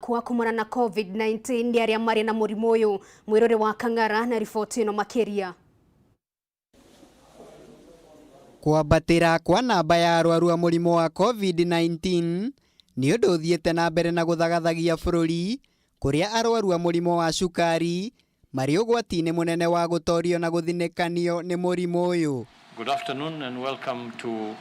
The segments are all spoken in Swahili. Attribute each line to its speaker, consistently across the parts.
Speaker 1: kwa kumana na COVID-19 ni aria mari na murimu uyu mwirore wa Kang'ara na riboti ino makiria.
Speaker 2: Kwambatira kwa namba ya arwaru a murimu wa COVID-19 ni undu uthiete na mbere na guthagathagia bururi kuria arwaru a murimu wa cukari mari ugwati-ini munene wa gutorio na guthinikanio ni murimu uyu.
Speaker 3: Good afternoon and welcome to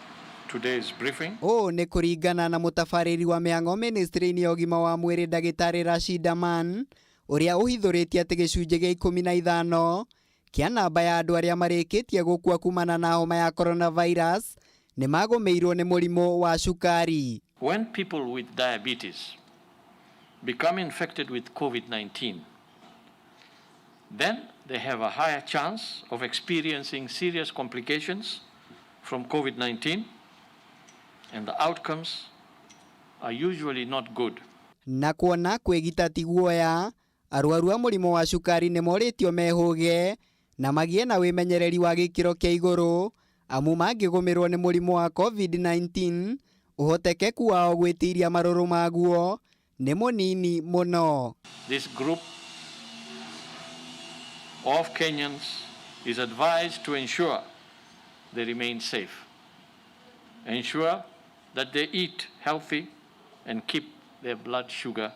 Speaker 3: today's briefing.
Speaker 2: Ni kuringana na mutafariri wa miango ministry-ini ya ugima wa mwiri Dagitari Rashida Man uria uhithuritie ati gicunji gia 15 kia namba ya andu aria marikitie gukua kumana na homa ya coronavirus ni magumeirwo ni murimu wa cukari.
Speaker 3: When people with diabetes become infected with COVID-19, then they have a higher chance of experiencing serious complications from COVID-19, and the outcomes are usually not good.
Speaker 2: Na kuona kwigita ti guoya, arwaru a murimu wa cukari ni moritio mehuge na magie na wimenyereri wa gikiro kia iguru amu mangigumirwo ni murimu wa COVID-19 uhotekeku wao gwitiria maruru maguo ni munini muno.
Speaker 3: This group of Kenyans is advised to ensure they remain safe, ensure that they eat healthy and keep their blood sugar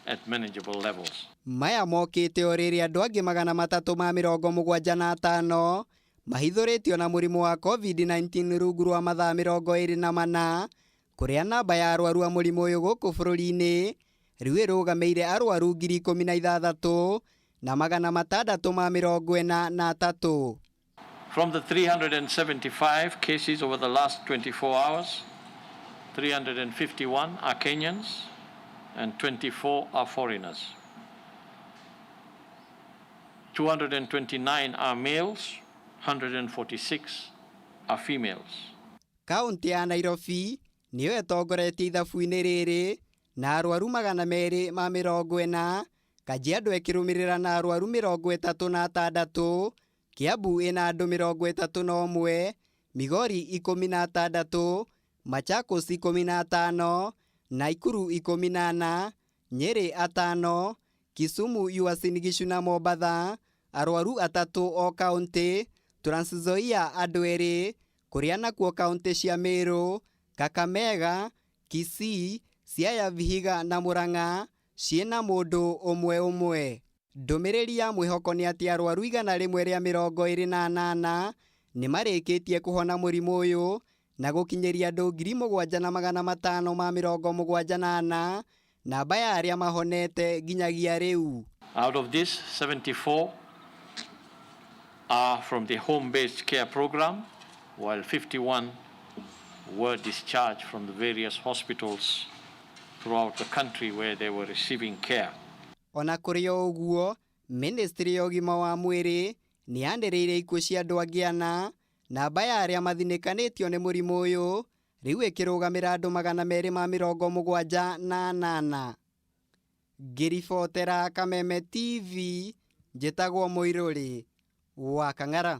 Speaker 3: at manageable levels.
Speaker 2: Maya mokite o riri andu angi 375 mahithuritio na murimu wa COVID-19 rungu rwa mathaa 24 kuria namba ya arwaru a murimu uyu guku bururi-ini riu irugameire arwaru 16,000 na 643.
Speaker 3: From the 375 cases over the last 24 hours, 351 are Kenyans and 24 are foreigners. 229 are males, 146 are females.
Speaker 2: Kaunti ya Nairobi niyo etongoretie ithabu-ini riri na arwaru 240, Kajiado ekirumirira na arwaru 36, Kiambu ina andu 31, Migori 16, Machakos 15, Nakuru 14, Nyeri 5, Kisumu, Uasin Gishu na Mombasa arwaru 3 o kaunti, Trans Nzoia andu 2, kuria nakuo kaunti cia Meru, Kakamega, Kisii, Siaya, Vihiga na Murang'a ciena mundu umwe. Ndumiriri ya mwihoko ni ati arwaru 128 ni marikitie kuhona murimu uyu na gukinyeria andu 7,574 namba ya aria mahonete ginyagia riu.
Speaker 3: Out of this, 74 are from the home-based care program, while 51 were discharged from the various hospitals throughout the country where they were receiving care.
Speaker 2: Ona kuri uguo, ministry ya ugima wa mwiri ni yandireire ikuo cia andu angiana namba ya aria mathinikanitio ni murimu uyu riu ikirugamira andu 278. Ngiribotera Kameme TV, njitagwo Muiruri wa Kang'ara.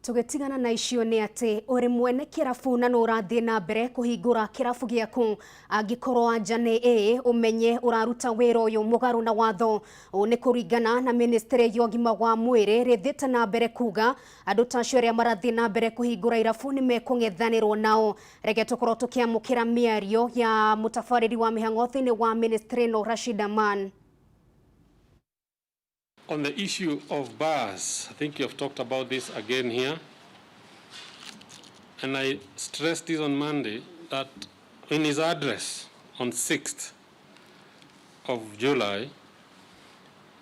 Speaker 1: Tugetigana na icio ni ati uri mwene kirabu na no urathie na mbere kuhingura kirabu giaku angikorwo anja ni umenye uraruta wira uyu mugaru na watho. Ni kuringana na ministry ya ugima wa mwiri rithite na mbere kuga andu tacio aria marathie na mbere kuhingura irabu ni mekung'ethanirwo nao. Reke tukorwo tukiamukira miario ya mutafariri wa mihango thiini wa ministry no Rashida Man.
Speaker 4: On the issue of bars, I think you have talked about this again here. And I stressed this on Monday, that in his address on 6th of July,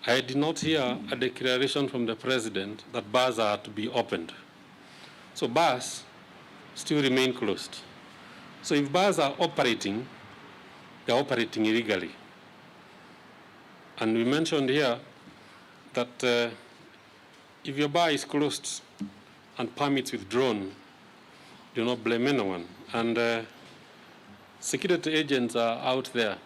Speaker 4: I did not hear a declaration from the president that bars are to be opened. So bars still remain closed. So if bars are operating, they're operating illegally. And we mentioned here that if your bar is closed and permits withdrawn, do not blame anyone. And security agents are out there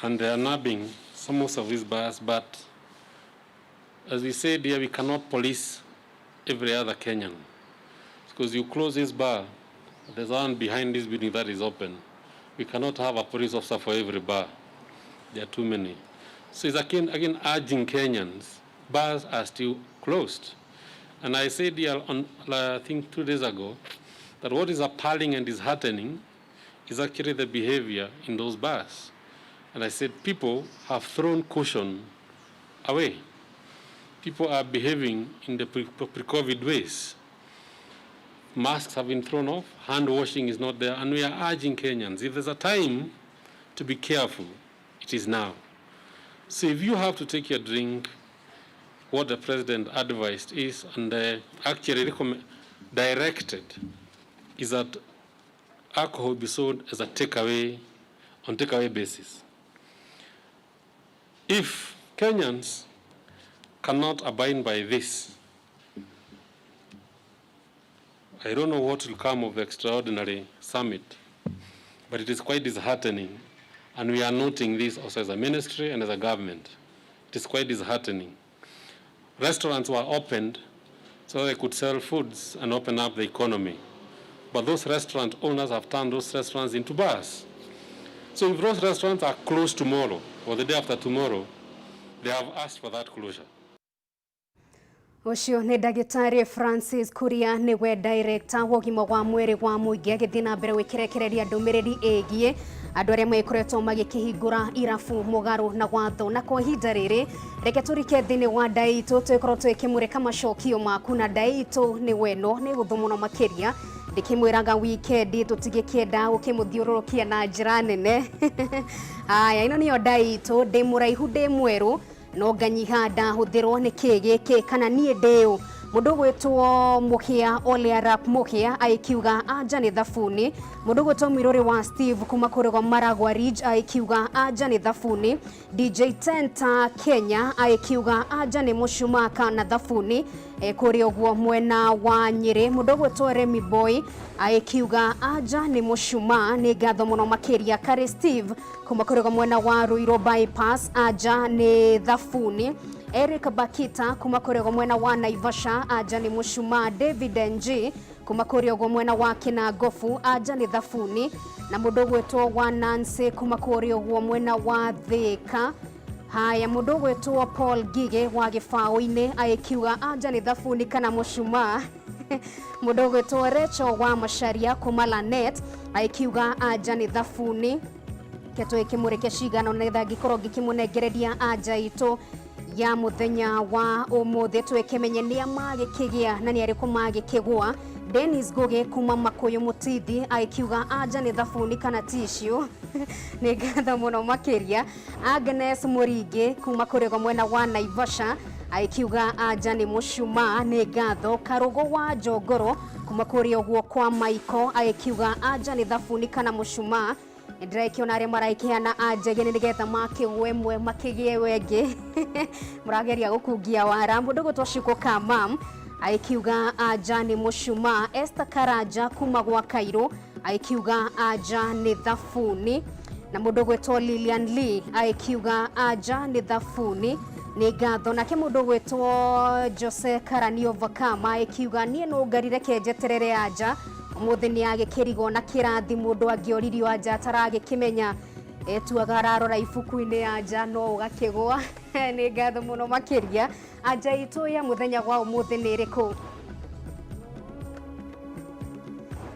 Speaker 4: and they are nabbing most of these bars, but as we said here, we cannot police every other Kenyan. Because you close this bar, there's one behind this building that is open. We cannot have a police officer for every bar. There are too many. So it's again urging Kenyans, bars are still closed. And I said here, I think 2 days ago, that what is appalling and disheartening is actually the behavior in those bars. And I said people have thrown caution away. People are behaving in the pre-COVID ways. Masks have been thrown off, hand washing is not there, and we are urging Kenyans, if there's a time to be careful, it is now. So if you have to take your drink, what the president advised is, and actually directed, is that alcohol be sold as a takeaway, on takeaway basis. If Kenyans cannot abide by this, I don't know what will come of the extraordinary summit, but it is quite disheartening, and we are noting this also as a ministry and as a government. It is quite disheartening. Restaurants were opened so they could sell foods and open up the economy, but those restaurant owners have turned those restaurants into bars. So if those restaurants are closed tomorrow or the day after tomorrow, they have asked for that closure.
Speaker 1: Ucio ni Ndagĩtarĩ Francis Kuria niwe director wa ũgima wa mwĩrĩ wa mũingĩ agĩthiĩ na mbere gwĩkĩrekereria ndũmĩrĩri ĩgiĩ andũ arĩa makoretwo magĩkĩhingũra irabu mũgarũ na watho. Na kwa ihinda rĩrĩ reke tũrike thĩinĩ wa ndaitũ twĩkorwo twĩkĩmũrĩka macokio maku, na ndaitũ nĩ weno nĩ hũthũ mũno makĩria ndikimwiraga weekend tutigĩkĩenda gũkĩmũthiũrũrũkia na njĩra nene. Aya, ino nĩyo ndaitũ, ndĩ mũraihu ndĩ mwerũ no nganyiha ndahũthĩrwo nĩ kĩ gĩkĩ kana niĩ ndĩũ. Mũndũ gwĩtwo Mũhĩa Ole Arap Mũhĩa aikiuga anja nĩ thabuni. Mũndũ gwĩtwo Mirũrĩ wa Steve kuma kũrĩgwa Maragwa Ridge aikiuga anja nĩ thabuni. DJ Tenta Kenya aikiuga anja nĩ mũcuma na thabuni. Kũrĩ ũguo mwena wa Nyĩrĩ mũndũ gwĩtwo Remy Boy aikiuga anja nĩ mũcuma. Nĩ ngatho mũno makĩria. Kari Steve kuma kũrĩgwa mwena wa Ruiru bypass anja nĩ thabuni. Eric Bakita kuma kũrĩgwa mwena wa Naivasha anja nĩ mũcuma. David NG kuma kũrĩgwa mwena wa Kinangofu anja nĩ thabuni. Na mũndũ gwĩtwo wa Nancy kuma kũrĩgwa mwena wa Thika. Haya, mũndũ gwĩtwo Paul Gige wa Gĩbaũ-inĩ aikiuga anja nĩ thabuni kana mũcuma. Mũndũ gwĩtwo Rachel wa Macharia kuma Lanet aikiuga anja nĩ thabuni. Keto ikimureke cigano netha gikorwo gikĩmũnengereria anja itũ ya muthenya wa ũmũthĩ twĩkĩmenye nĩa magĩkĩgĩa na nĩ arĩkũ magĩkĩgwa. Dennis Goge kuma Makuyu Mutithi aikiuga anja nĩ thabuni kana tissue. Nĩ ngatho mũno makĩria. Agnes Mũringi kuma kũrĩgwa mwena wa Naivasha aikiuga anja nĩ mũcuma. Nĩ ngatho. Karũgũ wa Njongoro kuma kũrĩa ũguo kwa Michael aikiuga anja nĩ thabuni kana mũcuma. Ndĩrakiona arĩa maraikĩana anja gene nĩgetha makĩgwe mwe makĩgĩe wengĩ. Mũrageria gũkungia wara. Mũndũ gwĩtwo Shiko Kamam aikiuga anja nĩ mũcuma. Esther Karanja kuma gwa Kairũ aikiuga anja nĩ thabuni. Na mũndũ gwĩtwo Lilian Lee aikiuga anja nĩ thabuni. Nĩ ngatho. Nake mũndũ gwĩtwo Jose Karani Ovakama aikiuga niĩ no ngarire kenjeterere anja mũthĩ nĩ agĩkĩrigwo na kĩrathi mũndũ angĩoririo anja ataragĩkĩmenya etuaga ararora ibuku-inĩ anja no ũgakĩgwa. Nĩ ngatho mũno makĩria. Anja itũ ya mũthenya wa ũmũthĩ nĩ ĩrĩkũ?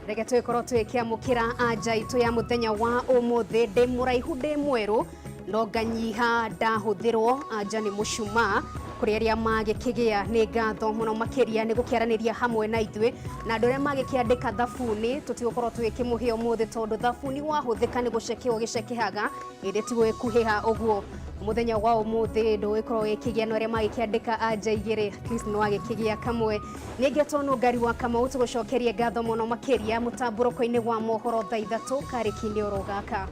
Speaker 1: Reke twĩkorwo twĩkĩamũkĩra anja itũ ya mũthenya wa ũmũthĩ. Ndĩ mũraihu ndĩ mwerũ no nganyiha ndahũthĩrwo anja nĩ mũcuma. Kũrĩ arĩa magĩkĩgĩa nĩ ngatho mũno makĩria nĩ gũkĩaranĩria hamwe na ithuĩ, na andũ arĩa magĩkĩandĩka thabuni tũtigũkorwo twĩkĩmũhe ũmũthĩ tondũ thabuni wahũthĩka nĩ gũcekeo gĩcekehaga ĩrĩ ti gwĩkuhĩha ũguo. Mũthenya wa ũmũthĩ ndũgĩkorwo wĩkĩgĩa na arĩa magĩkĩandĩka anja igĩrĩ, at least no agĩkĩgĩa kamwe. Nĩ ngetwo Ngari wa Kamau tũgũcokerie ngatho mũno makĩria mũtambũrũko-inĩ wa mohoro thaa 3 karĩki-inĩ oro gaka.